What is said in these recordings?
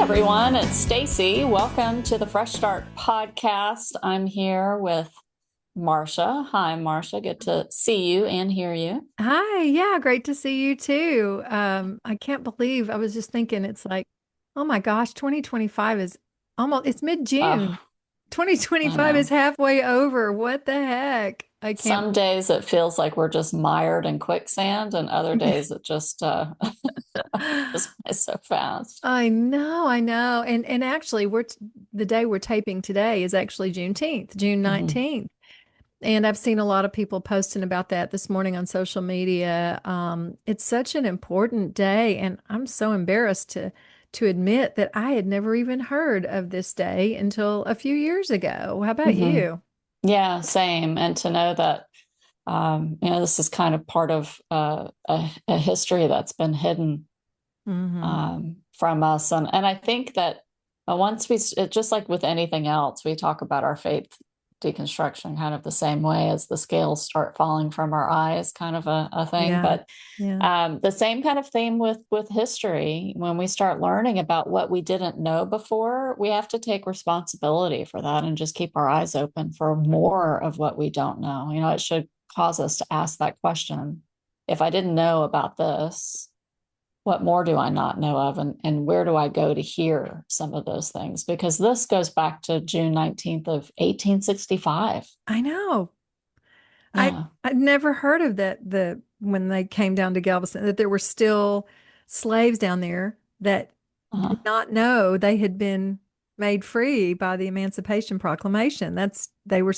everyone, it's Stacy. Welcome to the Fresh Start podcast. I'm here with Marsha. Hi, Marsha. Good to see you and hear you. Hi, yeah, great to see you too. I can't believe I was just thinking it's like, oh my gosh, 2025 is it's mid-June. Oh, I 2025 is know. halfway over. What the heck? I can't. Some days it feels like we're just mired in quicksand, and other days it just just by so fast. I know. And actually the day we're taping today is actually Juneteenth, June Hmm. 19th. And I've seen a lot of people posting about that this morning on social media. It's such an important day, and I'm so embarrassed to admit that I had never even heard of this day until a few years ago. How about Hmm. you? Yeah, same. And to know that this is kind of part of a history that's been hidden Hmm. from us. And I think that once just like with anything else, we talk about our faith deconstruction kind of the same way as the scales start falling from our eyes, kind of a thing. Yeah. But Yeah. the same kind of theme with history. When we start learning about what we didn't know before, we have to take responsibility for that and just keep our eyes open for more of what we don't know. It should cause us to ask that question. If I didn't know about this, what more do I not know of? And where do I go to hear some of those things? Because this goes back to June 19th of 1865. I know. I Yeah. I'd never heard of that when they came down to Galveston, that there were still slaves down there that Uh-huh. did not know they had been made free by the Emancipation Proclamation. They were,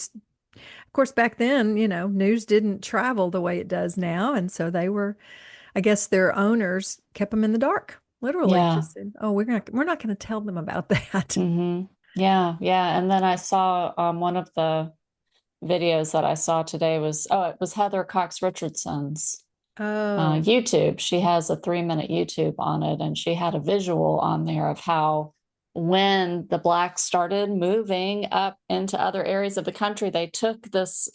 of course, back then, news didn't travel the way it does now. And so I guess their owners kept them in the dark, literally Yeah. just said, oh, we're not going to tell them about that. Hmm. Yeah. Yeah. And then I saw one of the videos that I saw today it was Heather Cox Richardson's Oh, YouTube. She has a 3-minute YouTube on it, and she had a visual on there of how when the blacks started moving up into other areas of the country, they took this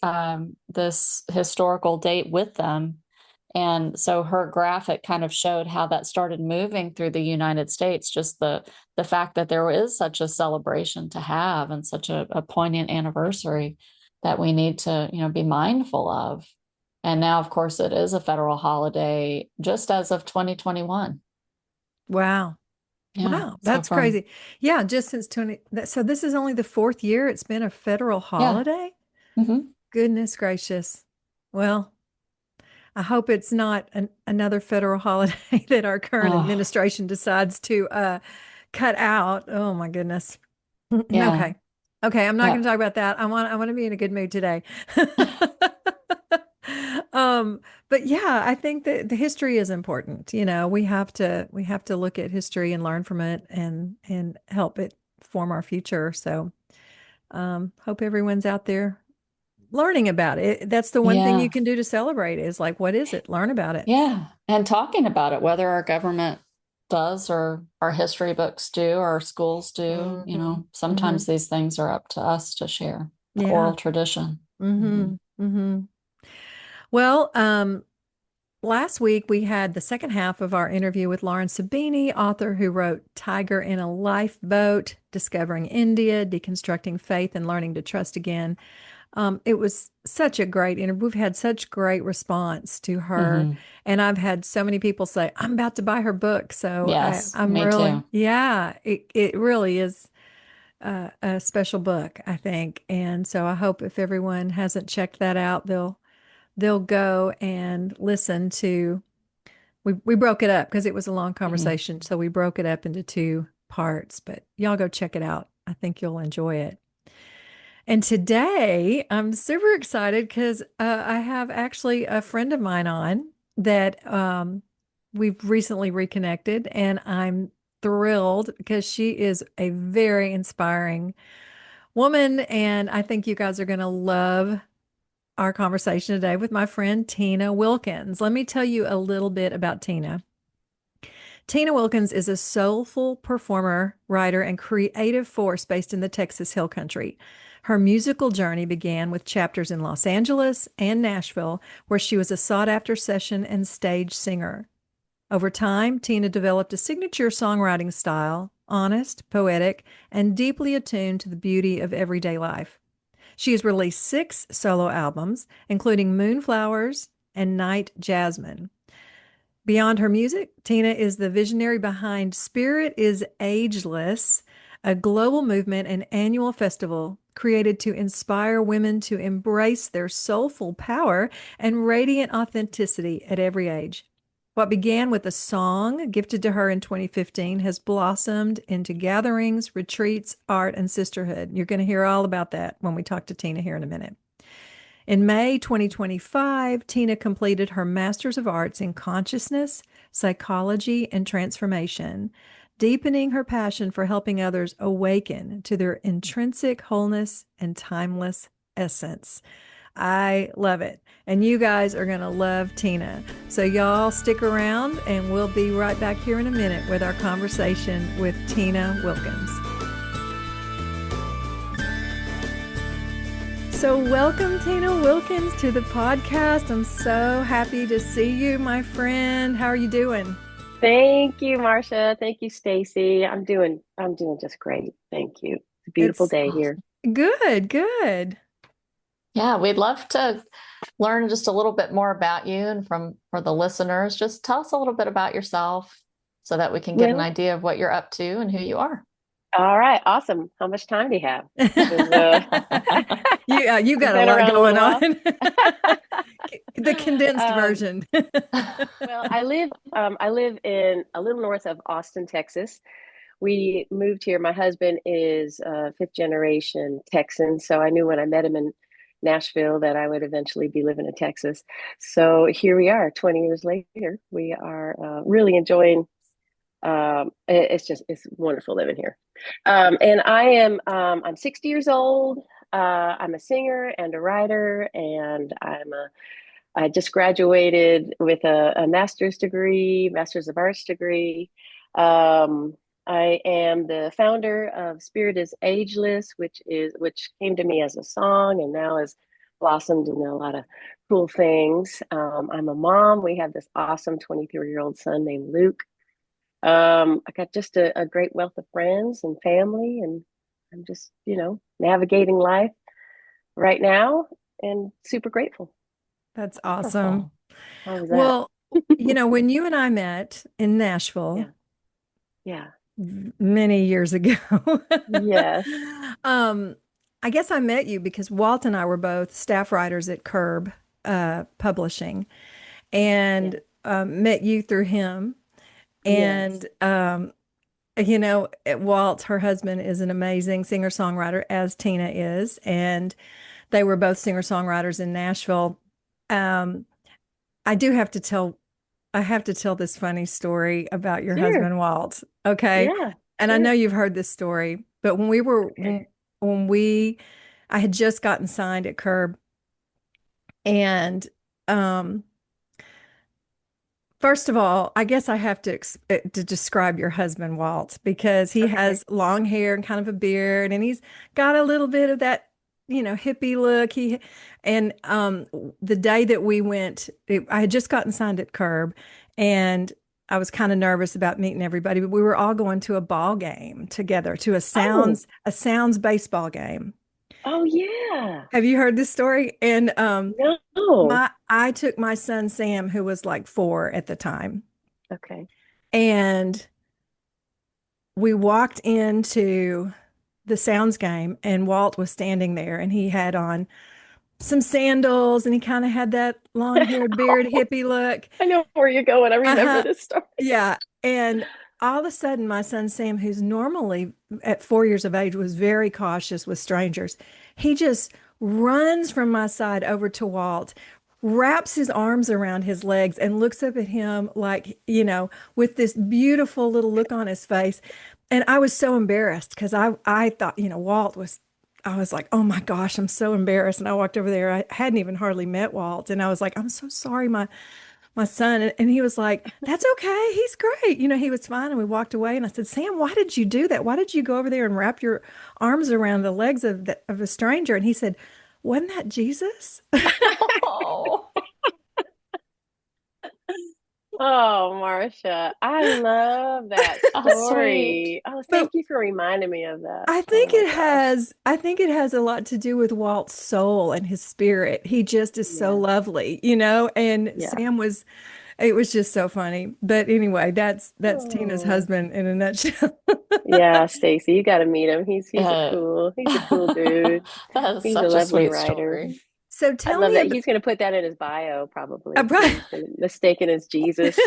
historical date with them. And so her graphic kind of showed how that started moving through the United States, just the fact that there is such a celebration to have and such a poignant anniversary that we need to, be mindful of. And now, of course, it is a federal holiday just as of 2021. wow. Yeah. Wow, So that's from, crazy. Yeah, just since 20, so this is only the fourth year it's been a federal yeah. holiday? Hmm. Goodness gracious. Well, I hope it's not another federal holiday that our current Oh, administration decides to cut out. Oh my goodness. yeah. Okay. Okay, I'm not going Yeah. to talk about that. I want to be in a good mood today. Um, but yeah, I think that the history is important. We have to look at history and learn from it and help it form our future. So, hope everyone's out there learning about it. That's the one thing you Yeah. can do to celebrate is like, what is it? Learn about it. Yeah. And talking about it, whether our government does or our history books do, or our schools do, Hmm. Hmm. sometimes these things are up to us to share the Yeah. oral tradition. Hmm. Hmm. Hmm. Well, last week we had the second half of our interview with Lauren Sabini, author who wrote Tiger in a Lifeboat, Discovering India, Deconstructing Faith and Learning to Trust Again. It was such a great interview. We've had such great response to her. Hmm. And I've had so many people say, I'm about to buy her book. So Yes, I'm me really, too. yeah, it really is a special book, I think. And so I hope if everyone hasn't checked that out, they'll go and listen to. We broke it up because it was a long Hmm. conversation, so we broke it up into two parts. But y'all go check it out. I think you'll enjoy it. And today I'm super excited because I have actually a friend of mine on that we've recently reconnected, and I'm thrilled because she is a very inspiring woman. And I think you guys are going to love our conversation today with my friend Tina Wilkins. Let me tell you a little bit about Tina. Tina Wilkins is a soulful performer, writer, and creative force based in the Texas Hill Country. Her musical journey began with chapters in Los Angeles and Nashville, where she was a sought after session and stage singer. Over time, Tina developed a signature songwriting style, honest, poetic, and deeply attuned to the beauty of everyday life. She has released 6 solo albums, including Moonflowers and Night Jasmine. Beyond her music, Tina is the visionary behind Spirit is Ageless, a global movement and annual festival created to inspire women to embrace their soulful power and radiant authenticity at every age. What began with a song gifted to her in 2015 has blossomed into gatherings, retreats, art, and sisterhood. You're going to hear all about that when we talk to Tina here in a minute. In May 2025, Tina completed her Master's of Arts in Consciousness, Psychology, and Transformation, deepening her passion for helping others awaken to their intrinsic wholeness and timeless essence. I love it. And you guys are going to love Tina. So y'all stick around and we'll be right back here in a minute with our conversation with Tina Wilkins. So welcome, Tina Wilkins, to the podcast. I'm so happy to see you, my friend. How are you doing? Thank you, Marcia. Thank you, Stacy. I'm doing just great. Thank you. It's a beautiful It's day here. good, good. Yeah, we'd love to learn just a little bit more about you, and for the listeners, just tell us a little bit about yourself so that we can get an Well, idea of what you're up to and who you are. all right, awesome. How much time do you have? 'Cause, You I've got a been lot around a going little while. on. The condensed Um, version. well, I live in a little north of Austin, Texas. We moved here. My husband is fifth generation Texan, so I knew when I met him in Nashville that I would eventually be living in Texas. So here we are, 20 years later. We are really enjoying. It's wonderful living here. And I'm 60 years old. I'm a singer and a writer, and I just graduated with a master's degree, master's of arts degree. Um, I am the founder of Spirit is Ageless, which came to me as a song and now has blossomed into a lot of cool things. I'm a mom. We have this awesome 23-year-old son named Luke. I got just a great wealth of friends and family, and I'm just, navigating life right now and super grateful. That's awesome. Wonderful. How was that? Well, when you and I met in Nashville Yeah. Yeah. many years ago, Yes. um, I guess I met you because Walt and I were both staff writers at Curb Publishing, Yeah. and met you through him. Yes. And Walt, her husband, is an amazing singer-songwriter, as Tina is, and they were both singer-songwriters in Nashville. Um, I do have to tell, I have to tell this funny story about your Sure. husband, Walt. Okay. Yeah. And I Sure. know you've heard this story, but when we were, Okay. when we, I had just gotten signed at Curb, and um, first of all, I guess I have to describe your husband, Walt, because he Okay. has long hair and kind of a beard, and he's got a little bit of that, hippie look. The day that we went, I had just gotten signed at Curb, and I was kind of nervous about meeting everybody, but we were all going to a ball game together, to Oh. a sounds baseball game. Oh yeah. Have you heard this story? And No. I took my son Sam, who was like 4 at the time, Okay. and we walked into the Sounds game, and Walt was standing there, and he had on some sandals, and he kind of had that long-haired beard hippie look. I know where you're going. I remember Uh-huh. this story. Yeah. And all of a sudden, my son Sam, who's normally at 4 years of age, was very cautious with strangers. He just runs from my side over to Walt, wraps his arms around his legs, and looks up at him like, with this beautiful little look on his face. And I was so embarrassed because I thought, Walt was. I was like, oh my gosh, I'm so embarrassed. And I walked over there. I hadn't even hardly met Walt. And I was like, I'm so sorry, my son. And he was like, that's okay. He's great. He was fine. And we walked away. And I said, Sam, why did you do that? Why did you go over there and wrap your arms around the legs of a stranger? And he said, wasn't that Jesus? Oh, Oh, Marcia, I love that Oh, sweet. story. Oh, But thank you for reminding me of that. Oh my gosh. I think it has a lot to do with Walt's soul and his spirit. He just is so Yeah, lovely, and yeah. Sam was it was just so funny. But anyway, that's Tina's Oh, husband in a nutshell. yeah, Stacy, you got to meet him. Uh, He's a cool dude. that is He's a such a lovely sweet writer. story. So I tell love me that. about He's going to put that in his bio probably too. He's going to mistake it as Jesus.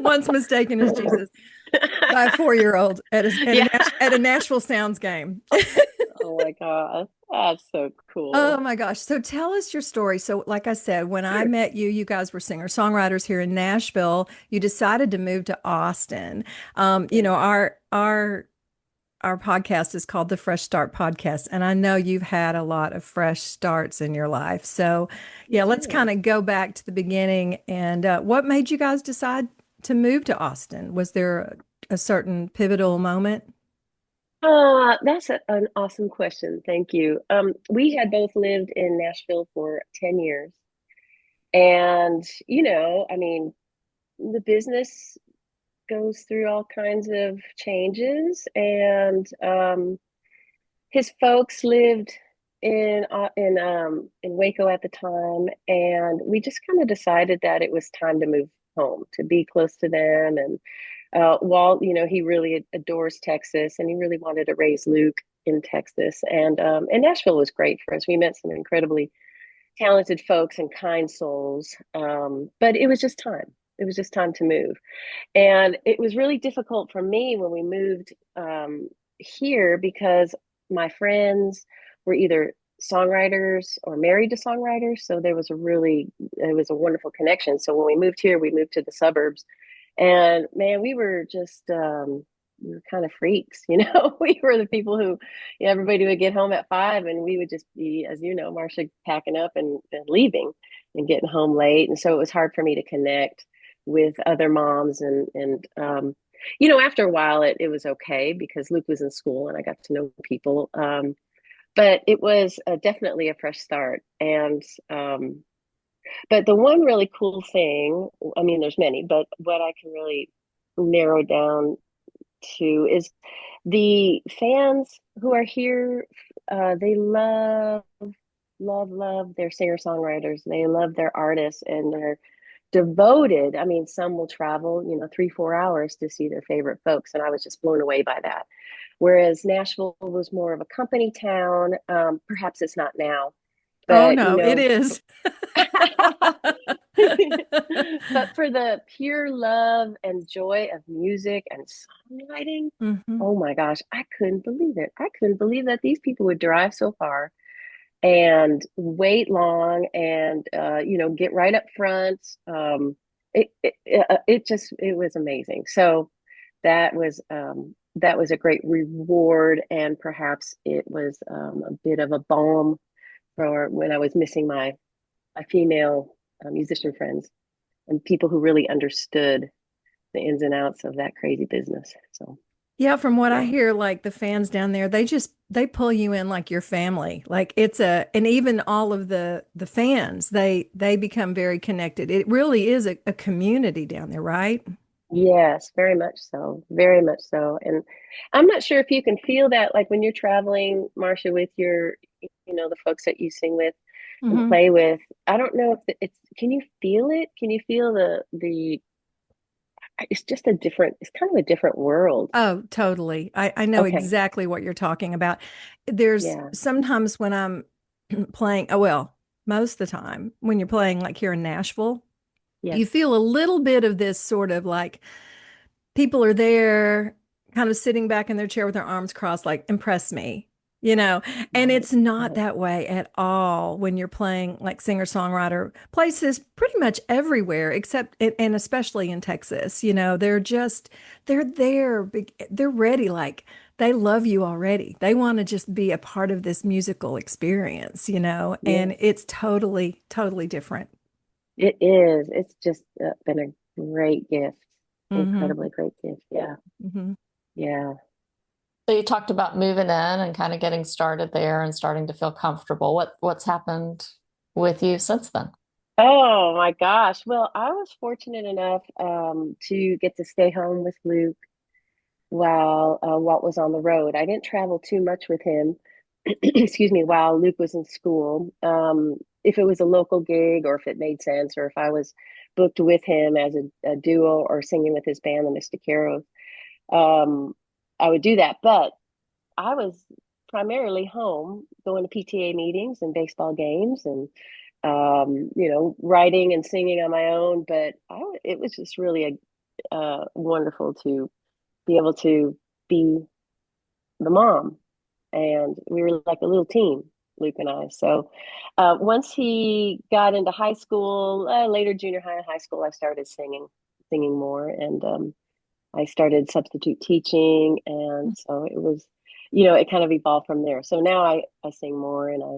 once mistaken as Jesus by a 4-year-old Yeah. at a Nashville Sounds game. Oh my gosh. That's so Oh cool. my gosh. So tell us your story. So, like I said, when I Sure. met you, you guys were singer-songwriters here in Nashville. You decided to move to Austin. Yeah. Our podcast is called the Fresh Start Podcast, and I know you've had a lot of fresh starts in your life. So, yeah, let's Yeah. kind of go back to the beginning. And what made you guys decide to move to Austin? Was there a certain pivotal moment? That's an awesome question. Thank you. We had both lived in Nashville for 10 years. And, I mean, the business goes through all kinds of changes. And his folks lived in Waco at the time, and we just kind of decided that it was time to move home to be close to them. And Walt, he really adores Texas, and he really wanted to raise Luke in Texas. And Nashville was great for us. We met some incredibly talented folks and kind souls. But it was just time. It was just time to move. And it was really difficult for me when we moved here because my friends were either songwriters or married to songwriters. So it was a wonderful connection. So when we moved here, we moved to the suburbs. And man, we were kind of freaks, We were the people who, everybody would get home at 5, and we would just be, as you know, Marcia, packing up and leaving and getting home late. And so it was hard for me to connect with other moms and after a while it was okay because Luke was in school and I got to know people. But it was definitely a fresh start. And but the one really cool thing, I mean, there's many, but what I can really narrow down to is the fans who are here. They love their singer-songwriters. They love their artists, and they're devoted. I mean, some will travel, 3, 4 hours to see their favorite folks. And I was just blown away by that. Whereas Nashville was more of a company town. Perhaps it's not now, Oh but no, it is. but for the pure love and joy of music and songwriting, Mhm. oh my gosh, I couldn't believe it. I couldn't believe that these people would drive so far and wait long and get right up front. It was amazing. So that was a great reward, and perhaps it was a bit of a balm for when I was missing my female musician friends and people who really understood the ins and outs of that crazy business. So Yeah, from what I yeah. hear, like the fans down there, they pull you in like your family. Like and even all of the fans, they become very connected. It really is a community down there, right? Yes, very much so. Very much so. And I'm not sure if you can feel that, like when you're traveling, Marcia, with the folks that you sing with and Hmm. play with. I don't know if can you feel it? Can you feel it's just it's kind of a different world. Oh, totally. I know Okay. exactly what you're talking about. There's Yeah. sometimes when I'm playing, oh well, most of the time when you're playing like here in Nashville, you Yes. feel a little bit of this sort of like people are there kind of sitting back in their chair with their arms crossed, like, impress me, and Right. it's not Right. that way at all when you're playing like singer-songwriter places pretty much everywhere, except, and especially in Texas, they're there, they're ready, like, they love you already. They want to just be a part of this musical experience, and Yes. it's totally, totally different. It is. It's just been a great gift. Hmm. Incredibly great gift. Yeah. Hmm. Yeah. So you talked about moving in and kind of getting started there and starting to feel comfortable. What's happened with you since then? Oh my gosh. Well, I was fortunate enough to get to stay home with Luke while Walt was on the road. I didn't travel too much with him, excuse me, while Luke was in school. If it was a local gig or if it made sense, or if I was booked with him as a duo or singing with his band, the Mysticeros, um, I would do that. But I was primarily home going to PTA meetings and baseball games and writing and singing on my own. But it was just really wonderful to be able to be the mom, and we were like a little team, Luke and I. So once he got into high school, later junior high and high school, I started singing more, and I started substitute teaching, and so it was, it kind of evolved from there. So now I sing more and I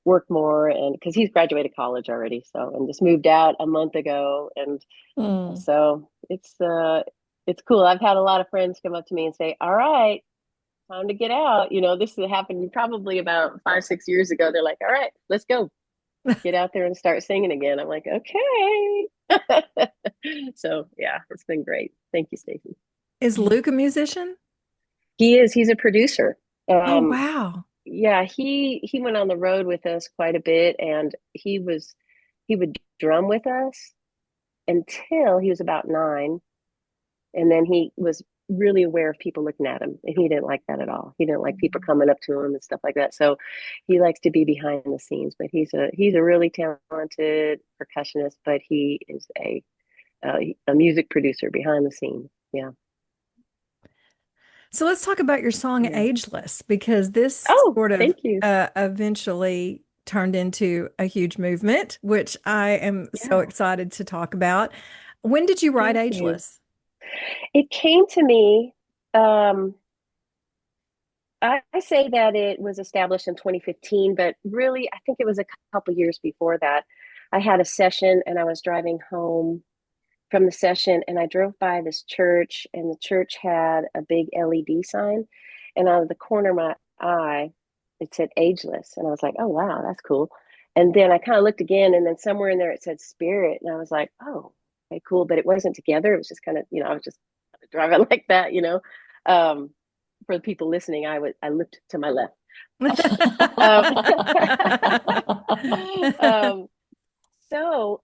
work more, and because he's graduated college already, so and just moved out a month ago, and Mm. so it's cool. I've had a lot of friends come up to me and say, "All right, time to get out." This happened probably about 5, 6 years ago. They're like, "All right, let's go, get out there and start singing again." I'm like, "Okay." So yeah, it's been great. Thank you, Stacey. Is Luke a musician? He is. He's a producer. Oh, Um, wow. yeah, he went on the road with us quite a bit, and he would drum with us until he was about 9, and then he was really aware of people looking at him, and he didn't like that at all. He didn't like people coming up to him and stuff like that. So he likes to be behind the scenes. But he's a really talented percussionist, but he is a music producer behind the scenes. Yeah. So let's talk about your song Yeah. Ageless, because this Oh, sort of thank you. eventually turned into a huge movement, which I am so Yeah, excited to talk about. When did you write thank you. Ageless? It came to me. Um, I say that it was established in 2015, but really, I think it was a couple years before that. I had a session and I was driving home from the session, and I drove by this church, and the church had a big LED sign. And out of the corner of my eye, it said Ageless. And I was like, oh, wow, that's cool. And then I kind of looked again, and then somewhere in there it said Spirit. And I was like, oh, okay, cool. But it wasn't together. It was just kind of, I was just driving like that. Um, for the people listening, I looked to my left. um, um, so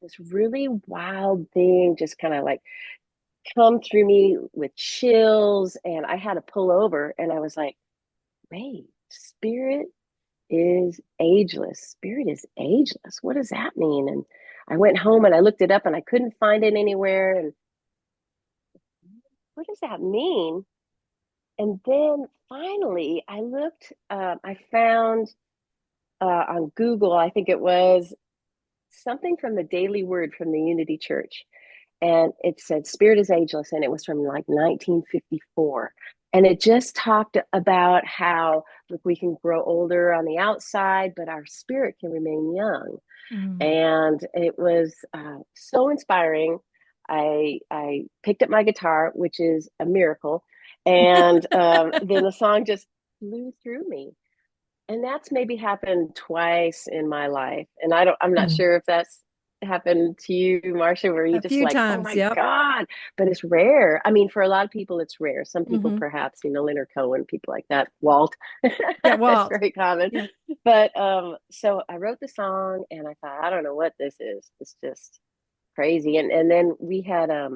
this really wild thing just kind of like come through me with chills, and I had to pull over, and I was like, wait, spirit is ageless. Spirit is ageless. What does that mean? And I went home and I looked it up and I couldn't find it anywhere. And what does that mean? And then finally I found on Google, I think it was something from the Daily Word from the Unity Church. And it said Spirit is Ageless, and it was from like 1954. And it just talked about how, look, we can grow older on the outside, but our spirit can remain young. Mm. And it was so inspiring. I picked up my guitar, which is a miracle, and then the song just flew through me. And that's maybe happened twice in my life. And I'm not Mm. sure if that's happened to you, Marcia, where you A just few like, oh times, my yep. God, but it's rare. I mean, for a lot of people, it's rare. Some people, Hmm. perhaps, Leonard Cohen, people like that, Walt, Yeah, it's Walt. very common. Yeah. But so I wrote the song and I thought, I don't know what this is. It's just crazy. And then we had a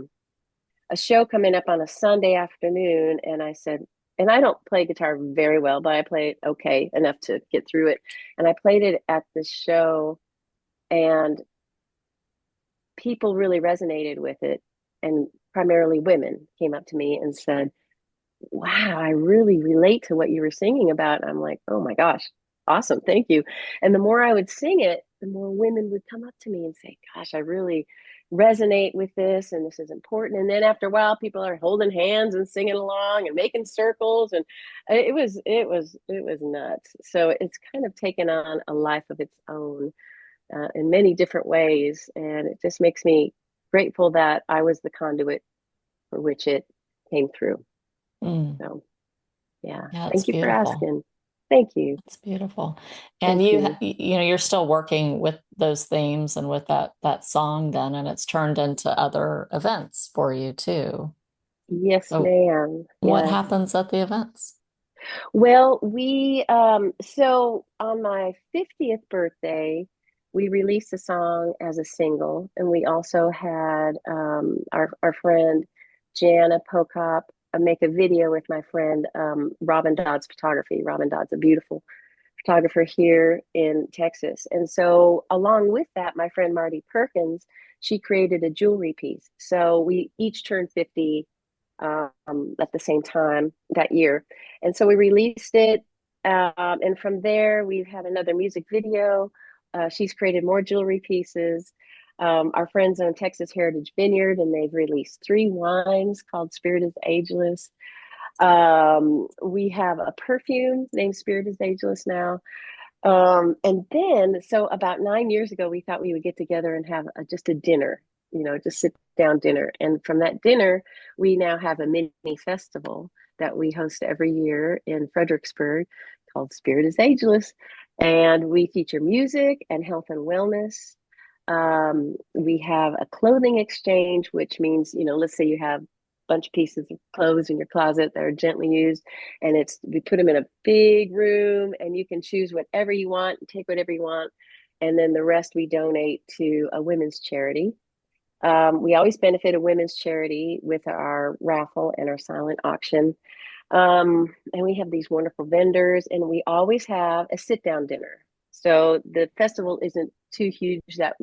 show coming up on a Sunday afternoon, and I said, and I don't play guitar very well, but I play it okay enough to get through it. And I played it at the show, and people really resonated with it. And primarily women came up to me and said, wow, I really relate to what you were singing about. And I'm like, oh my gosh, awesome, thank you. And the more I would sing it, the more women would come up to me and say, gosh, I really resonate with this, and this is important. And then after a while, people are holding hands and singing along and making circles, and it was nuts. So it's kind of taken on a life of its own in many different ways, and it just makes me grateful that I was the conduit for which it came through. Mm. So yeah, Yeah, it's thank you for beautiful. asking. Thank you. It's beautiful. And Thank you. you're still working with those themes and with that song then, and it's turned into other events for you too. Yes, So ma'am. what Yes. happens at the events? Well, so on my 50th birthday, we released a song as a single, and we also had our friend Jana Pokop make a video with my friend Robin Dodd's photography. Robin Dodd's a beautiful photographer here in Texas. And so, along with that, my friend Marty Perkins, she created a jewelry piece. So we each turned 50 at the same time that year. And so we released it. And from there, we've had another music video. She's created more jewelry pieces. Our friends own Texas Heritage Vineyard, and they've released 3 wines called Spirit is Ageless. We have a perfume named Spirit is Ageless now. And then, so about 9 years ago, we thought we would get together and have just a dinner, just sit down dinner. And from that dinner, we now have a mini festival that we host every year in Fredericksburg called Spirit is Ageless. And we feature music and health and wellness. We have a clothing exchange, which means, let's say you have bunch of pieces of clothes in your closet that are gently used, and we put them in a big room, and you can choose whatever you want, take whatever you want, and then the rest we donate to a women's charity. We always benefit a women's charity with our raffle and our silent auction. And we have these wonderful vendors, and we always have a sit down dinner. So the festival isn't too huge that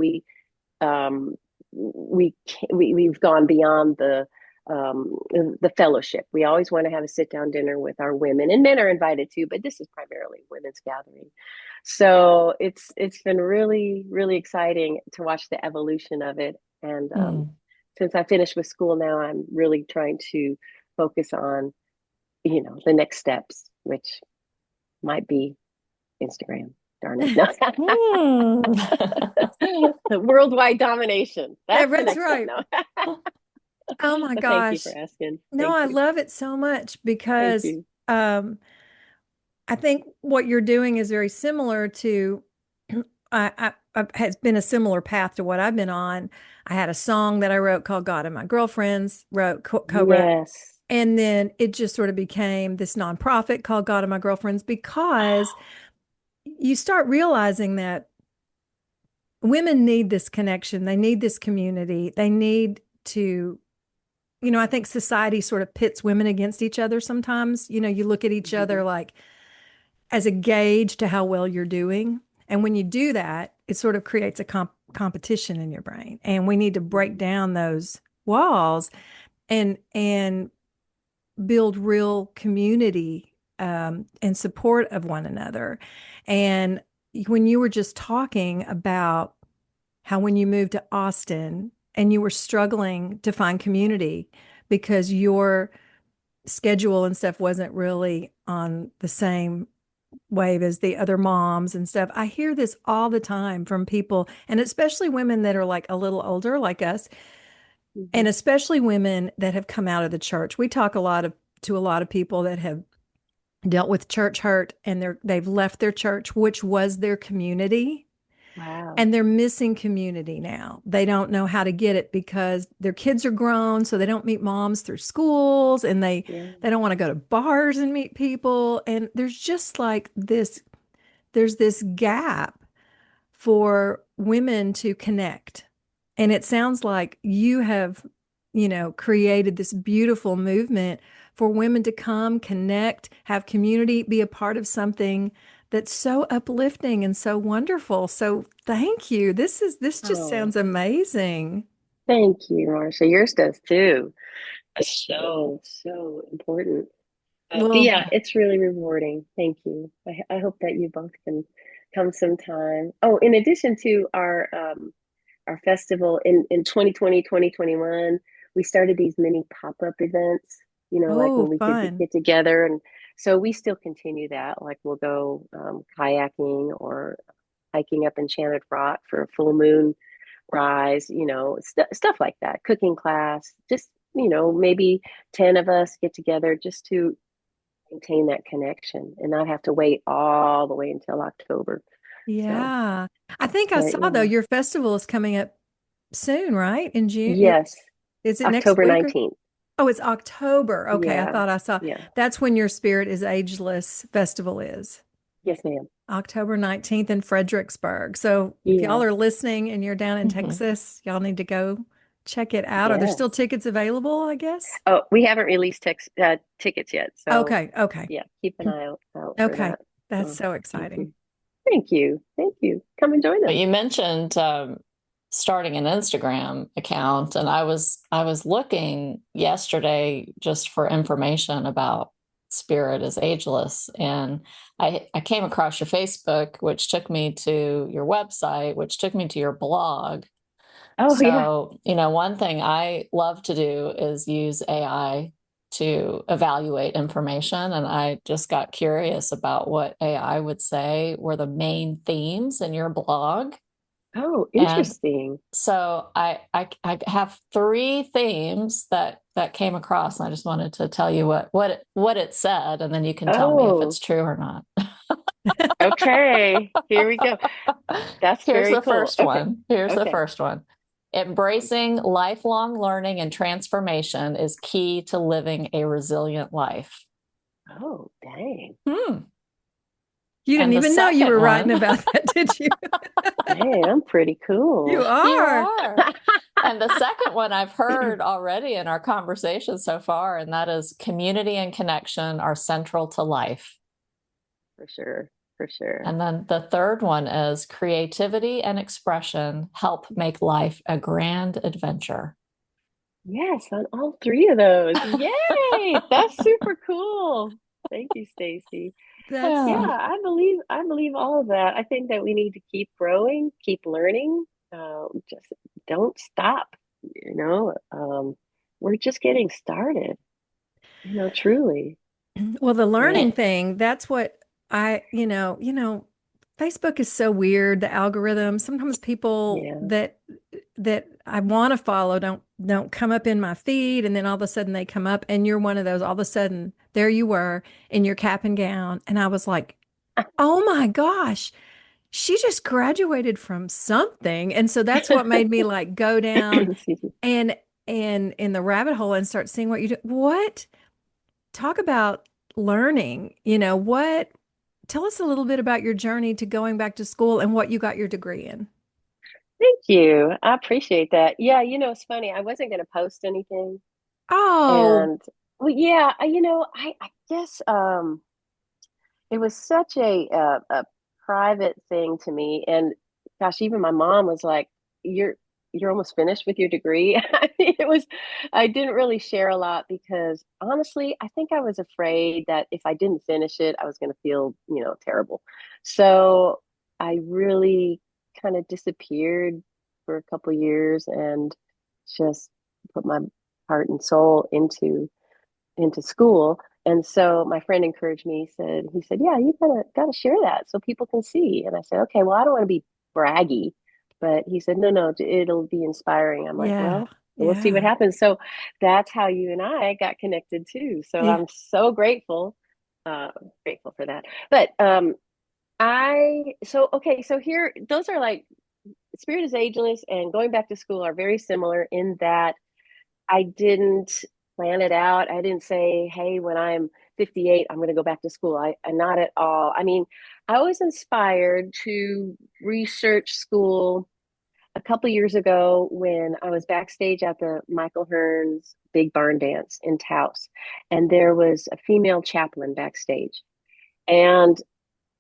um, we've gone beyond the fellowship. We always want to have a sit down dinner with our women, and men are invited too, but this is primarily women's gathering. So it's been really, really exciting to watch the evolution of it. And Hmm. since I finished with school now, I'm really trying to focus on, the next steps, which might be Instagram. Darn it. Hmm. The worldwide domination. Yeah, That's the that's next step right. now. Oh my But thank you for gosh. asking. No, Thank I you. love it so much Thank because you. um, I think what you're doing is very similar to has been a similar path to what I've been on. I had a song that I wrote called God and My Girlfriends co-wrote, Yes. and then it just sort of became this nonprofit called God and My Girlfriends because you start realizing that women need this connection. They need this community. They need to, I think society sort of pits women against each other sometimes. You look at each other Mhm. like as a gauge to how well you're doing. And when you do that, it sort of creates a competition in your brain. And we need to break down those walls and build real community and support of one another. And when you were just talking about how when you moved to Austin and you were struggling to find community because your schedule and stuff wasn't really on the same wave as the other moms and stuff. I hear this all the time from people, and especially women that are like a little older, like us, and Mhm. especially women that have come out of the church. We talk to a lot of people that have dealt with church hurt and they've left their church, which was their community. Wow. And they're missing community now. They don't know how to get it because their kids are grown, so they don't meet moms through schools and Yeah. they don't want to go to bars and meet people. And there's just like there's this gap for women to connect. And it sounds like you have, created this beautiful movement for women to come, connect, have community, be a part of something that's so uplifting and so wonderful. So thank you. This just Oh, sounds amazing. thank you, Marcia. Yours does too. It's so important. But Well, yeah, it's really rewarding. Thank you. I hope that you both can come sometime. Oh, in addition to our festival in 2020, 2021, we started these mini pop-up events, like oh, when we could fun. get together. And so we still continue that. Like we'll go kayaking or hiking up Enchanted Rock for a full moon rise, stuff like that. Cooking class, just, maybe 10 of us get together just to maintain that connection and not have to wait all the way until October. So, Yeah. I think I but saw though yeah, your festival is coming up soon, right? In June. yes, Is it next October week or 19th. oh, it's October. Okay, I Yeah, thought I saw yeah. that's when your Spirit is Ageless festival is. Yes, ma'am. October 19th in Fredericksburg. So if y'all Yeah. are listening and you're down in Mhm. Texas, y'all need to go check it out. Are there still Yes. tickets available, I guess? Oh, we haven't released tickets yet. So, Okay, okay. yeah, keep an eye out for Okay. that. That's So, so exciting. mhm. Thank you. Thank you. Come and join But us. you mentioned starting an Instagram account, and I was looking yesterday just for information about Spirit is Ageless, and I came across your Facebook, which took me to your website, which took me to your blog. Oh, yeah. So, one thing I love to do is use AI to evaluate information. And I just got curious about what AI would say were the main themes in your blog. Oh, And interesting. so I have three themes that came across, and I just wanted to tell you what it said, and then you can tell me if Oh, it's true or not. okay. Here we go. That's Here's very the cool. first Okay. one. Here's the Okay. first one. Embracing lifelong learning and transformation is key to living a resilient life. Oh, dang. Hmm. You didn't And the even know you second were writing one, about that, did you? Dang, I'm pretty You cool. you are. are. And the second one I've heard already in our conversation so far, and that is community and connection are central to life. For sure. For sure. And then the third one is creativity and expression help make life a grand adventure. Yes, on all three of those. Yay! That's super cool. Thank you, Stacy. That's Yeah, Yeah. I believe all of that. I think that we need to keep growing, keep learning. Just don't stop. You know, we're just getting started. Truly. well, the Yeah. learning thing, that's what Facebook is so weird, the algorithm. Sometimes people Yeah. that I want to follow don't come up in my feed, and then all of a sudden they come up and you're one of those. All of a sudden there you were in your cap and gown, and I was like, "Oh my gosh, she just graduated from something." And so that's what made me like go down Excuse me. and in the rabbit hole and start seeing what you do. What? Talk about learning. What? Tell us a little bit about your journey to going back to school and what you got your degree in. Thank you. I appreciate that. Yeah, it's funny. I wasn't going to post anything, Oh, and well, yeah, I guess it was such a private thing to me, and gosh, even my mom was like, "You're almost finished with your degree." It was, I didn't really share a lot because honestly, I think I was afraid that if I didn't finish it, I was going to feel, terrible. So I really kind of disappeared for a couple years and just put my heart and soul into school. And so my friend encouraged me. He said, "Yeah, you gotta share that so people can see." And I said, "Okay, well, I don't want to be braggy," but he said, "No, no, it'll be inspiring." I'm like, yeah. "Well, we'll see what Yeah. happens." So that's how you and I got connected too. So Yeah. I'm so uh, grateful for that. But okay, so here, those are like Spirit is Ageless and going back to school are very similar in that I didn't plan it out. I didn't say, "Hey, when I'm 58, I'm going to go back to school." Not at all. I mean, I was inspired to research school a couple years ago when I was backstage at the Michael Hearn's Big Barn Dance in Taos, and there was a female chaplain backstage. And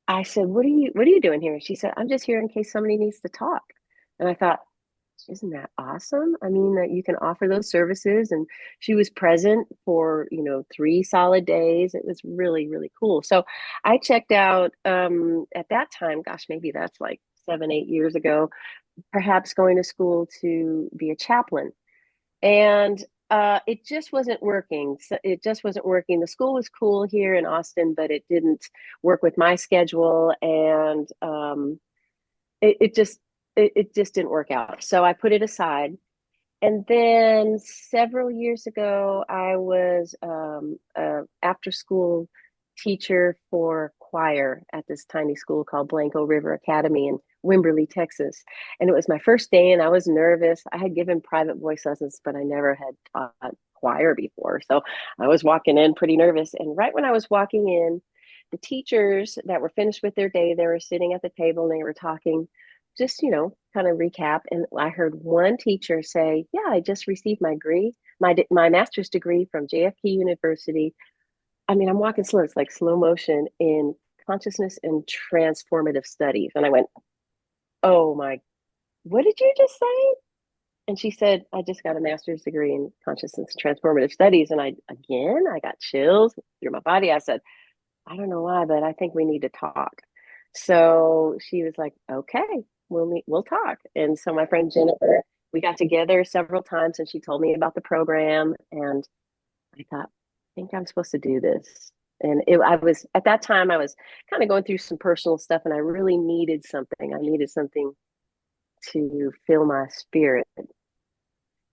I said, "What are you doing here?" And she said, "I'm just here in case somebody needs to talk." And I thought, isn't that awesome? I mean, that you can offer those services. And she was present for, 3 solid days. It was really, really cool. So I checked out at that time, gosh, maybe that's like 7, 8 years ago, perhaps going to school to be a chaplain. And it just wasn't working. So it just wasn't working. The school was cool here in Austin, but it didn't work with my schedule. And it, it just it just didn't work out. So I put it aside. And then several years ago, I was after school teacher for choir at this tiny school called Blanco River Academy in Wimberley, Texas. And it was my first day and I was nervous. I had given private voice lessons, but I never had taught choir before. So I was walking in pretty nervous. And right when I was walking in, the teachers that were finished with their day, they were sitting at the table and they were talking, just, kind of recap. And I heard one teacher say, yeah, I just received my master's degree from JFK University. I mean, I'm walking slow. It's like slow motion in consciousness and transformative studies. And I went, oh my, what did you just say? And she said, I just got a master's degree in consciousness and transformative studies. And I got chills through my body. I said, I don't know why, but I think we need to talk. So she was like, okay, we'll talk. And so my friend Jennifer, we got together several times and she told me about the program. And I thought, I think I'm supposed to do this. And at that time, I was kind of going through some personal stuff and I really needed something. I needed something to fill my spirit.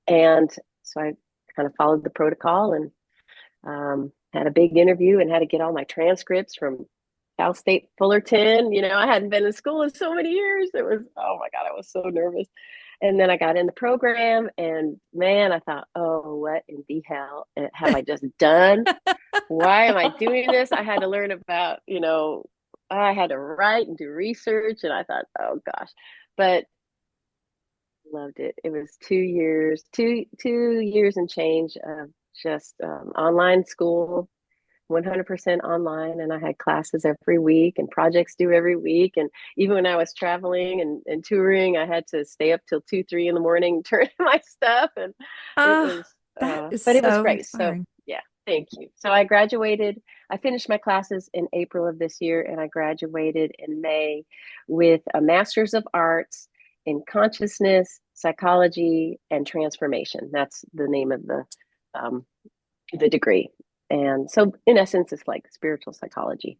And so I kind of followed the protocol and had a big interview and had to get all my transcripts from Cal State Fullerton. I hadn't been in school in so many years. It was, oh my God, I was so nervous. And then I got in the program and man, I thought, oh, what in the hell have I just done? Why am I doing this? I had to learn about, I had to write and do research. And I thought, oh gosh, but loved it. It was 2 years, 2 years and change of just online school, 100% online. And I had classes every week and projects due every week. And even when I was traveling and touring, I had to stay up till 2, 3 in the morning, turning my stuff. And it was, that is but it was so great. So inspiring. yeah, thank you. So I finished my classes in April of this year and I graduated in May with a Master's of Arts in Consciousness, Psychology, and Transformation. That's the name of the degree. And so in essence, it's like spiritual psychology.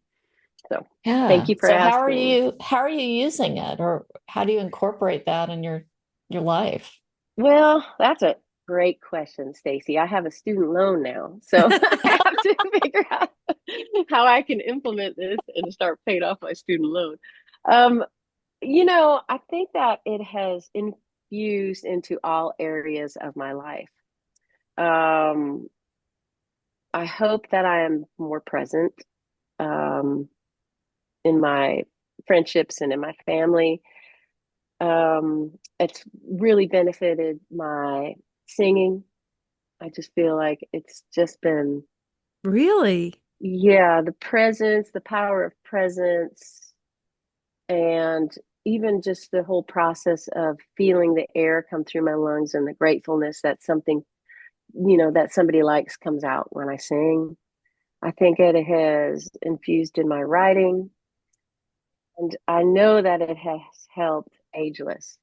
So thank Yeah. you for So asking. how are you using it, or how do you incorporate that in your life? Well, that's a great question, Stacy. I have a student loan now, so I have to figure out how I can implement this and start paying off my student loan. Um, I think that it has infused into all areas of my life. Um, I hope that I am more present um, in my friendships and in my family. It's really benefited my singing. I just feel like it's just been, Really? yeah, the presence, the power of presence, and even just the whole process of feeling the air come through my lungs and the gratefulness that something, that somebody likes comes out when I sing. I think it has infused in my writing, and I know that it has helped Ageless.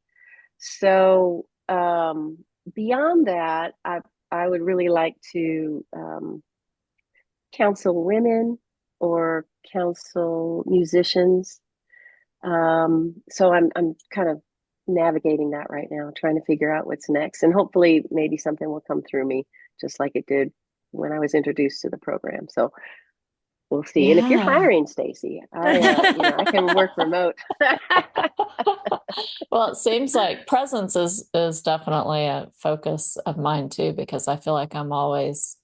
So beyond that, I would really like to counsel women or counsel musicians. So I'm kind of navigating that right now, trying to figure out what's next, and hopefully maybe something will come through me, just like it did when I was introduced to the program. So we'll see. And if you're Yeah. hiring, Stacy, I can work remote. Well, it seems like presence is definitely a focus of mine too, because I feel like I'm always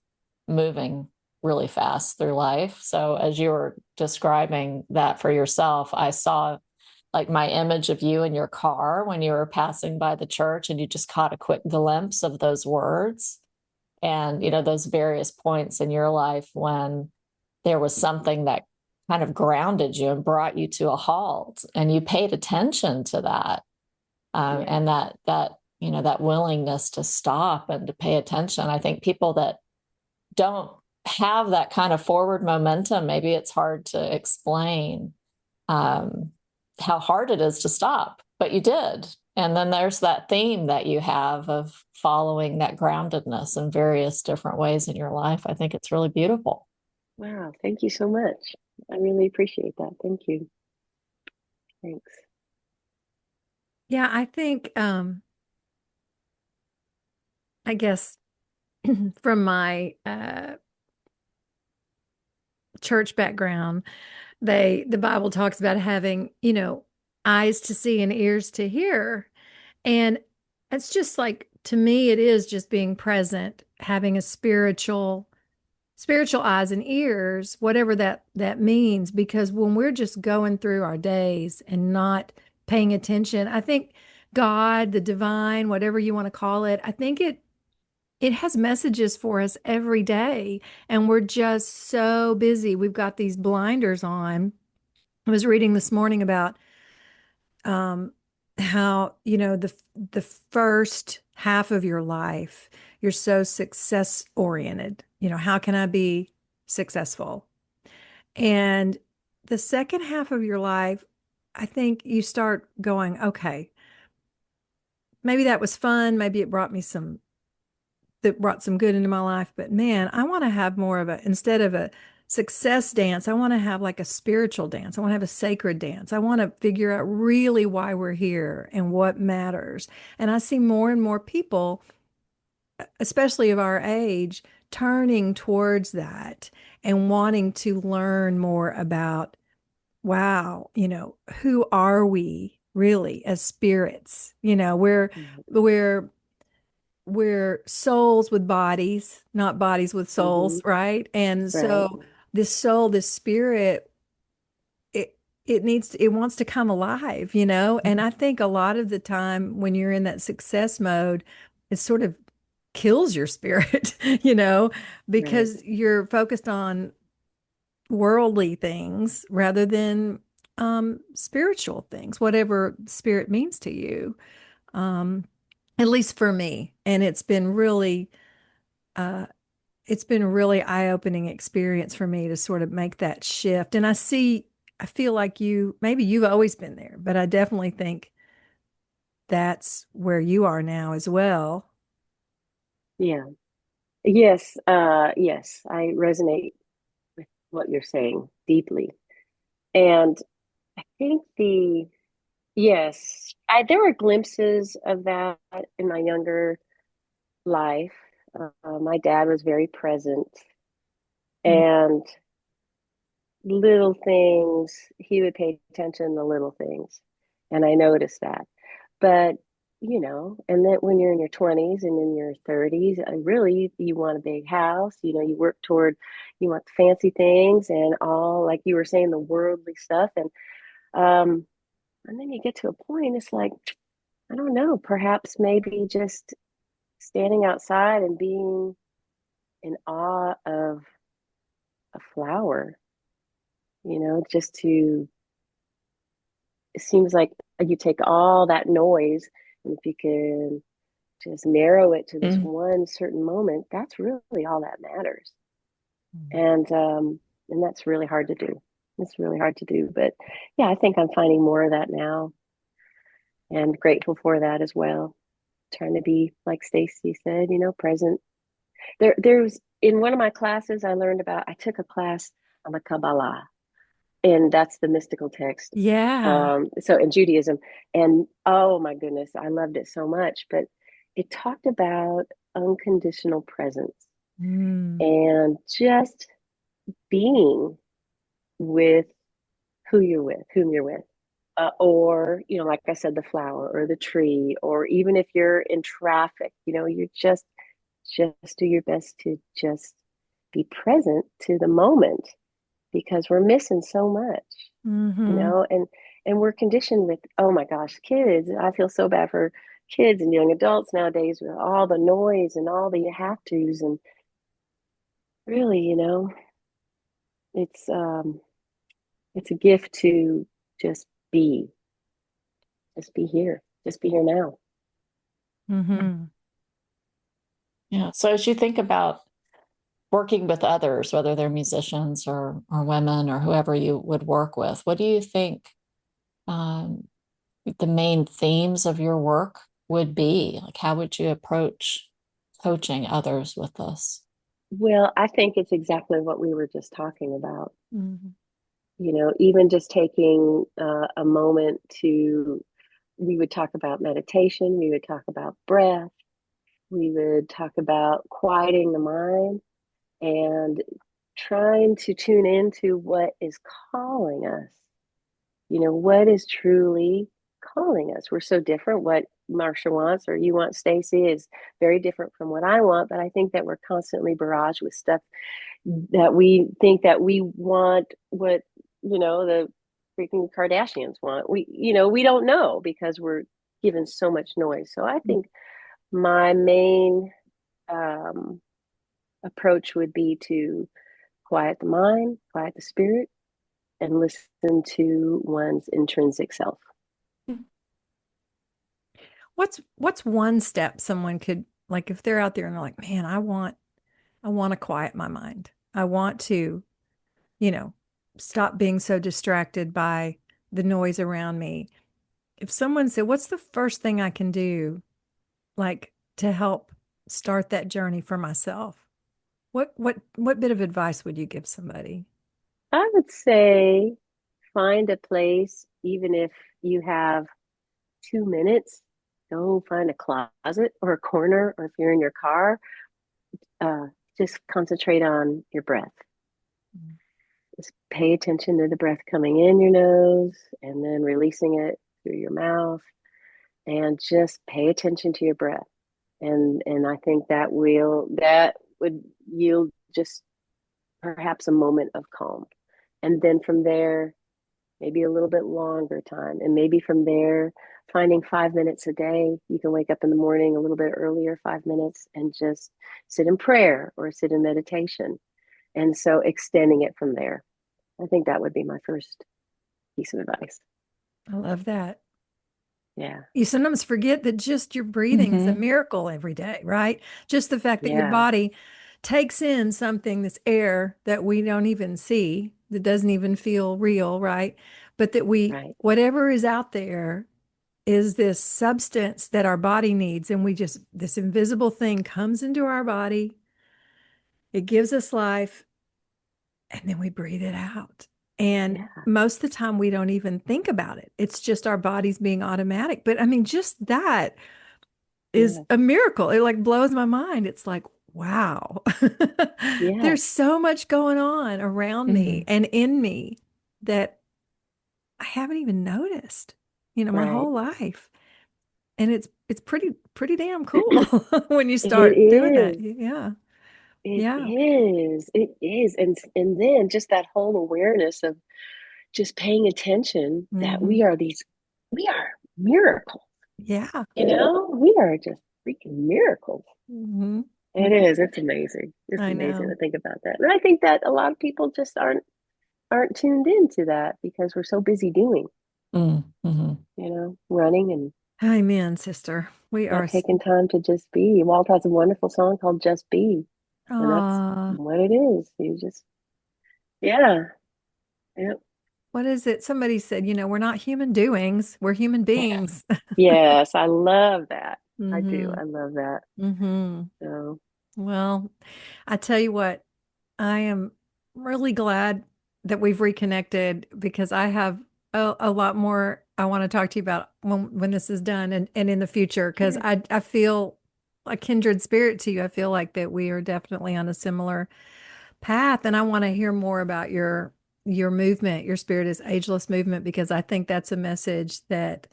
moving really fast through life. So as you were describing that for yourself, I saw like my image of you in your car when you were passing by the church and you just caught a quick glimpse of those words and, those various points in your life when there was something that kind of grounded you and brought you to a halt and you paid attention to that. Yeah. And that willingness to stop and to pay attention. I think people that don't have that kind of forward momentum, maybe it's hard to explain how hard it is to stop, but you did. And then there's that theme that you have of following that groundedness in various different ways in your life. I think it's really beautiful. Wow, thank you so much. I really appreciate that. Thank you. Thanks. Yeah, I think I guess from my church background, the Bible talks about having, eyes to see and ears to hear. And it's just like, to me, it is just being present, having a spiritual eyes and ears, whatever that means. Because when we're just going through our days and not paying attention, I think God, the divine, whatever you want to call it, I think it has messages for us every day, and we're just so busy. We've got these blinders on. I was reading this morning about um, how, the first half of your life, you're so success oriented. How can I be successful? And the second half of your life, I think you start going, okay, maybe that was fun. Maybe it brought some good into my life, but man, I want to have more of instead of a success dance, I want to have like a spiritual dance. I want to have a sacred dance. I want to figure out really why we're here and what matters. And I see more and more people, especially of our age, turning towards that and wanting to learn more about, wow, who are we really as spirits? We're souls with bodies, not bodies with Mm-hmm. souls, right? And Right. so this soul, this spirit, it wants to come alive. And I think a lot of the time when you're in that success mode, it sort of kills your spirit, Right. because you're focused on worldly things rather than spiritual things, whatever spirit means to you. Um, at least for me. And uh, it's been a really eye-opening experience for me to sort of make that shift. And I feel like maybe you've always been there, but I definitely think that's where you are now as well. Yeah. Yes. Yes, I resonate with what you're saying deeply. And I think yes, there were glimpses of that in my younger life. My dad was very present, Mm. and little things, he would pay attention to little things. And I noticed that. But, and then when you're in your 20s and in your 30s, really, you want a big house, you work toward, you want fancy things and all, like you were saying, the worldly stuff. Um, and then you get to a point, it's like, I don't know, perhaps maybe just standing outside and being in awe of a flower, just to, it seems like you take all that noise, and if you can just narrow it to this Mm. one certain moment, that's really all that matters. Mm. And that's really hard to do. It's really hard to do. But yeah, I think I'm finding more of that now and grateful for that as well. Trying to be, like Stacy said, present. There's in one of my classes I took a class on the Kabbalah, and that's the mystical text. Yeah. So in Judaism, and oh my goodness, I loved it so much. But it talked about unconditional presence Mm. and just being with whom you're with, or like I said, the flower or the tree, or even if you're in traffic, you just do your best to just be present to the moment because we're missing so much. you Hmm. know and and we're conditioned with, oh my gosh, kids. I feel so bad for kids and young adults nowadays with all the noise and all the have tos. And really, it's it's a gift to just be just be here now. Hmm. Yeah. So as you think about working with others, whether they're musicians or women or whoever you would work with, what do you think um, the main themes of your work would be? Like, how would you approach coaching others with this? Well, I think it's exactly what we were just talking about. Hmm. Even just taking a moment we would talk about meditation, we would talk about breath, we would talk about quieting the mind and trying to tune into what is calling us. What is truly calling us. We're so different. What Marsha wants or you want, Stacy, is very different from what I want. But I think that we're constantly barraged with stuff that we think that we want what, the freaking Kardashians want. We don't know because we're given so much noise. So I think my main um, approach would be to quiet the mind, quiet the spirit, and listen to one's intrinsic self. What's one step someone could, like, if they're out there and they're like, man, I want to quiet my mind. I want to, you know, stop being so distracted by the noise around me. If someone said, what's the first thing I can do, like, to help start that journey for myself? What bit of advice would you give somebody? I would say find a place, even if you have 2 minutes, go find a closet or a corner, or if you're in your car, uh, just concentrate on your breath. Just pay attention to the breath coming in your nose and then releasing it through your mouth, and just pay attention to your breath. And I think that would yield just perhaps a moment of calm. And then from there, maybe a little bit longer time. And maybe from there, finding 5 minutes a day. You can wake up in the morning a little bit earlier, 5 minutes, and just sit in prayer or sit in meditation. And so extending it from there. I think that would be my first piece of advice. I love that. Yeah. You sometimes forget that just your breathing is a miracle every day, right? Just the fact that your Yeah. body takes in something, this air that we don't even see, that doesn't even feel real, right? But that Right. whatever is out there is this substance that our body needs. And this invisible thing comes into our body, it gives us life, and then we breathe it out. And Yeah. most of the time we don't even think about it. It's just our bodies being automatic. But I mean, just that is Yeah. a miracle. It like blows my mind. It's like, wow, Yeah. there's so much going on around me and in me that I haven't even noticed, my Right. whole life. And it's pretty damn cool when you It start doing that. is. Yeah. It Yeah. is. It is. And then just that whole awareness of just paying attention that Hmm. we are miracles. Yeah. We are just freaking miracles. Hmm. It is. It's amazing. It's I amazing know. to think about that. And I think that a lot of people just aren't tuned into that because we're so busy doing, running and Amen, sister. We are. not taking time to just be. Walt has a wonderful song called Just Be. And that's Ah, what it is. You just, yeah. Yep. what is it? Somebody said, we're not human doings, we're human beings. Yes, I love that. I do. Hmm. I love that. Hmm. So, Well, I tell you what, I am really glad that we've reconnected because I have a lot more I want to talk to you about when this is done and in the future because sure. I feel a kindred spirit to you. I feel like that we are definitely on a similar path, and I want to hear more about your movement, your Spirit is Ageless movement, because I think that's a message that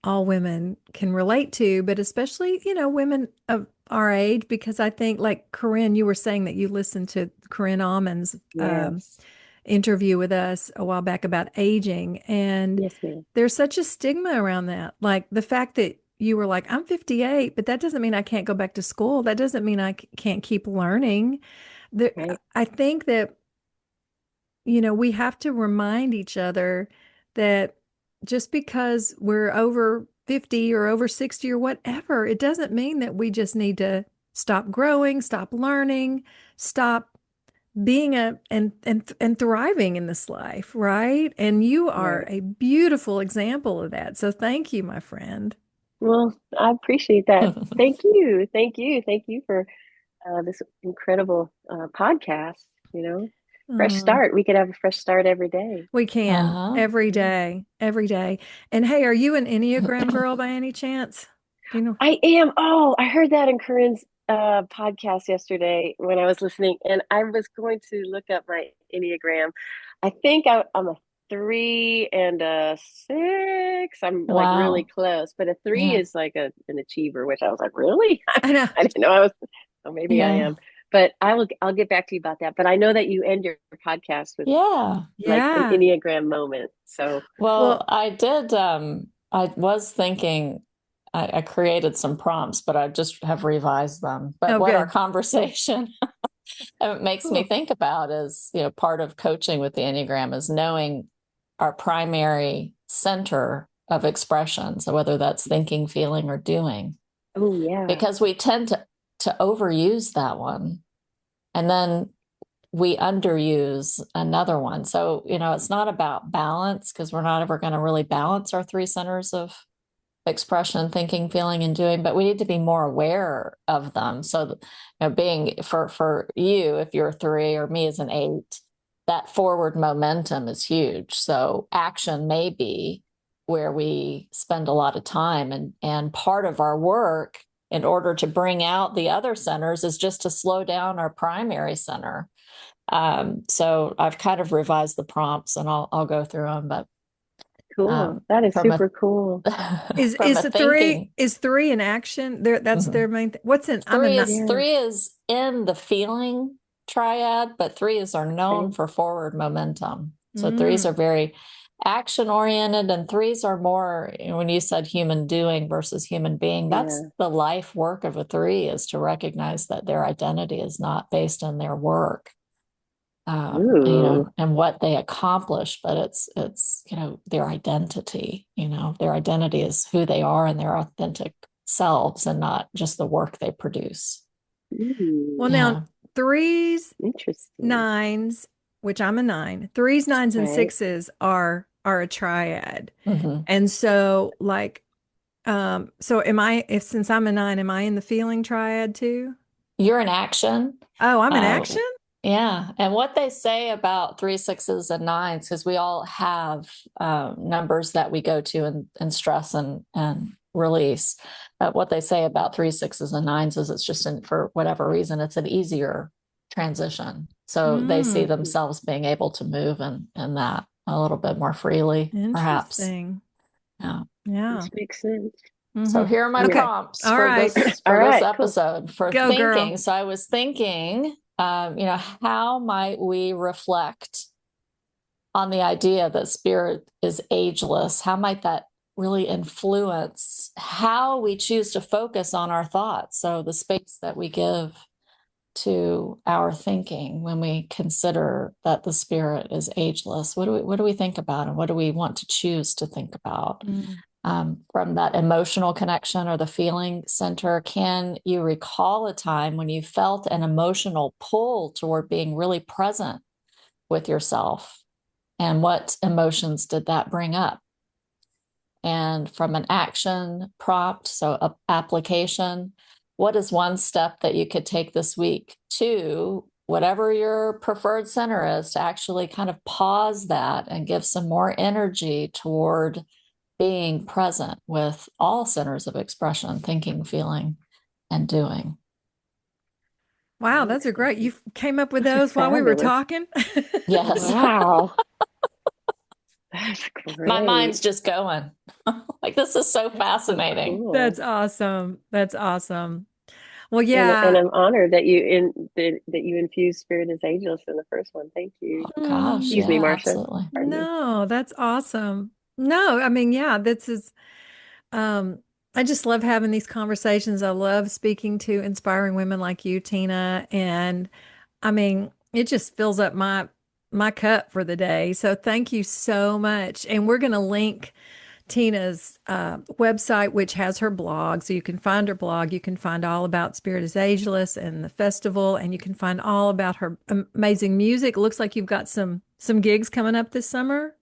all women can relate to, but especially, women of our age, because I think, like Corinne, you were saying that you listened to Corinne Almond's Yes. interview with us a while back about aging. And Yes, ma'am. there's such a stigma around that. Like the fact that you were like, I'm 58, but that doesn't mean I can't go back to school. That doesn't mean I can't keep learning. Right. I think that, we have to remind each other that just because we're over 50 or over 60 or whatever, it doesn't mean that we just need to stop growing, stop learning, stop being and thriving in this life, right? And you are Right. a beautiful example of that. So thank you, my friend. Well, I appreciate that. Thank you. Thank you. Thank you for this incredible podcast. Fresh Oh, start. We could have a fresh start every day. we can every Yeah. day, every day. And hey, are you an Enneagram girl by any chance? Do you know? I am. Oh, I heard that in Corinne's. podcast yesterday when I was listening, and I was going to look up my Enneagram. I think I'm a 3 and a 6. I'm like really Wow. close, but a three Yeah. is like an achiever, which I was like, really? I know. I didn't know I was. Oh, maybe I Yeah. am. But I'll get back to you about that. But I know that you end your podcast with Yeah. like an Yeah. Enneagram moment. So, Well, Well, I did, I was thinking I created some prompts, but I just have revised them. But oh, what our good. conversation makes me Cool. think about is, part of coaching with the Enneagram is knowing our primary center of expression. So whether that's thinking, feeling, or doing, oh yeah, because we tend to overuse that one. And then we underuse another one. So, it's not about balance because we're not ever going to really balance our three centers of expression, thinking, feeling, and doing, but we need to be more aware of them. So, being for you, if you're a 3 or me as an 8, that forward momentum is huge. So action may be where we spend a lot of time, and part of our work in order to bring out the other centers is just to slow down our primary center. So I've kind of revised the prompts, and I'll go through them, but cool. um, That is from a super cool. Is from is a the three thinking. is three in action? There, that's Mhm. their main thing. What's in? I'm a three nine. is Yeah. three is in the feeling triad, but threes are known Okay. for forward momentum. So threes Mm, are very action oriented, and threes are more, when you said human doing versus human being, that's Yeah. the life work of a 3, is to recognize that their identity is not based on their work, Ooh. and what they accomplish, but it's their identity. Their identity is who they are and their authentic selves, and not just the work they produce. well, Ooh. now Yeah. threes, Interesting. nines, which I'm a nine. Threes, nines, and Right. sixes are a triad, Hmm. and so like, so am I? If since I'm a nine, am I in the feeling triad too? You're in action. Oh, I'm in Uh, action. yeah. And what they say about 3, 6s, and 9s, because we all have numbers that we go to and stress and release. What they say about 3, 6s, and 9s is it's just, for whatever reason, it's an easier transition. So they see Mm, Mhm. themselves being able to move in that a little bit more freely, perhaps. interesting. Yeah. Yeah. This makes sense. So Mm-hmm. here are my Okay. Okay. prompts All for right. this All for this right. Cool. episode for Go, thinking. girl. So I was thinking, how might we reflect on the idea that spirit is ageless? How might that really influence how we choose to focus on our thoughts? So the space that we give to our thinking when we consider that the spirit is ageless. What do we think about, and what do we want to choose to think about? Mm. From that emotional connection or the feeling center, can you recall a time when you felt an emotional pull toward being really present with yourself? And what emotions did that bring up? And from an action prompt, so a application, what is one step that you could take this week to whatever your preferred center is, to actually kind of pause that and give some more energy toward being present with all centers of expression, thinking, feeling, and doing? Wow, those are great. You Excellent. came up with Those are those while we were fabulous. talking. Yes. Wow. That's My mind's great. just going. Like, this is so That's so fascinating. That's cool. awesome. That's awesome. Well, And yeah. I'm honored that you infused Spirit is Ageless in the first one. Thank you. Oh, gosh. Mm, Excuse me, Yeah, Marcia. absolutely. Pardon me. no, that's awesome. No, I mean, yeah, this is um I just love having these conversations. I love speaking to inspiring women like you, Tina, and I mean, it just fills up my cup for the day. So thank you so much. And we're going to link Tina's website, which has her blog. So you can find her blog. You can find all about Spirit is Ageless and the festival, and you can find all about her amazing music. It looks like you've got some gigs coming up this summer.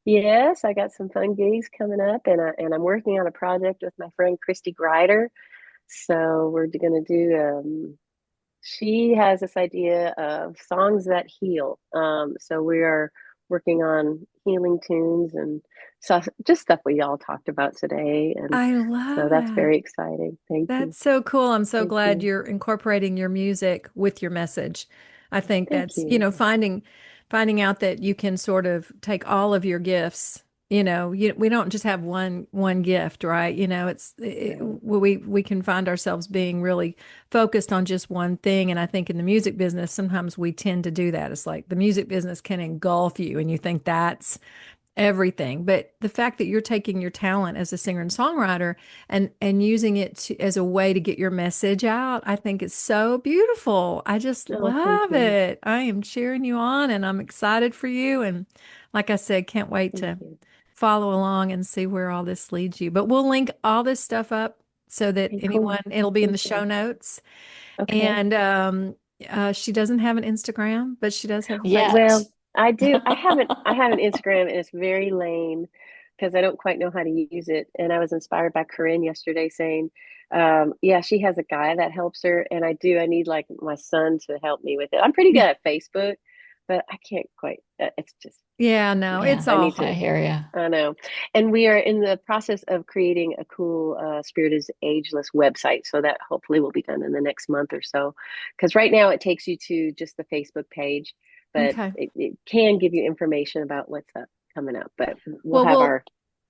Yes, I got some fun gigs coming up, and I'm working on a project with my friend Christy Grider. So we're going to do. She has this idea of songs that heal. So we are working on healing tunes and just stuff we all talked about today. And I so love that's that. very exciting. Thank you. That's so cool. I'm so Thank glad you. you're incorporating your music with your message. I think Thank that's, you. finding out that you can sort of take all of your gifts. We don't just have one gift, right? Right. We can find ourselves being really focused on just one thing. And I think in the music business, sometimes we tend to do that. It's like the music business can engulf you, and you think that's everything. But the fact that you're taking your talent as a singer and songwriter and using it as a way to get your message out, I think it's so beautiful. I just Oh, thank love you. it. I am cheering you on, and I'm excited for you. And like I said, can't wait Thank to you. follow along and see where all this leads you. But we'll link all this stuff up so that Okay, cool. it'll be in the show Appreciate it. notes. Okay. And she doesn't have an Instagram, but she does have a Facebook. Yet. Well, I do. I have an Instagram, and it's very lame because I don't quite know how to use it. And I was inspired by Corinne yesterday saying, yeah, she has a guy that helps her, and I need like my son to help me with it. I'm pretty good Yeah. at Facebook, but I can't quite. It's just, Yeah, no, yeah, Yeah, it's I need I to. awful. hear you. I know. And we are in the process of creating a cool Spirit is Ageless website. So that hopefully will be done in the next month or so. Because right now it takes you to just the Facebook page, but Okay. it can give you information about what's up coming up. But we'll Well, have our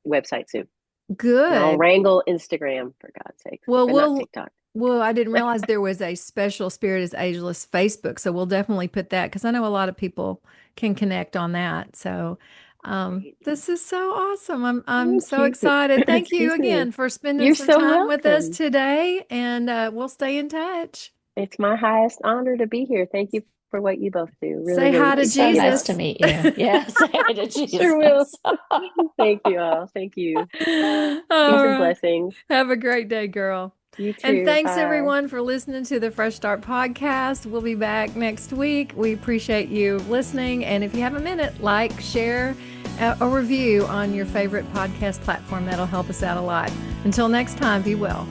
website soon. And I'll good. wrangle Instagram for God's sakes, Well, but not TikTok. I didn't realize there was a special Spirit is Ageless Facebook, so we'll definitely put that because I know a lot of people can connect on that. So, Great. this is so awesome. I'm Thank so you. excited. Thank you Excuse me. again for spending You're some so time with us welcome. today, and we'll stay in touch. It's my highest honor to be here. Thank you for what you both do. Really, Say really hi to So appreciate it. nice to Jesus. meet you. Yes, to Sure will. Jesus. Thank you all. Thank you. Peace All and right. blessings. Have a great day, girl. You And too. thanks Bye. everyone for listening to the Fresh Start podcast. We'll be back next week. We appreciate you listening. And if you have a minute, like, share, a review on your favorite podcast platform. That'll help us out a lot. Until next time, be well.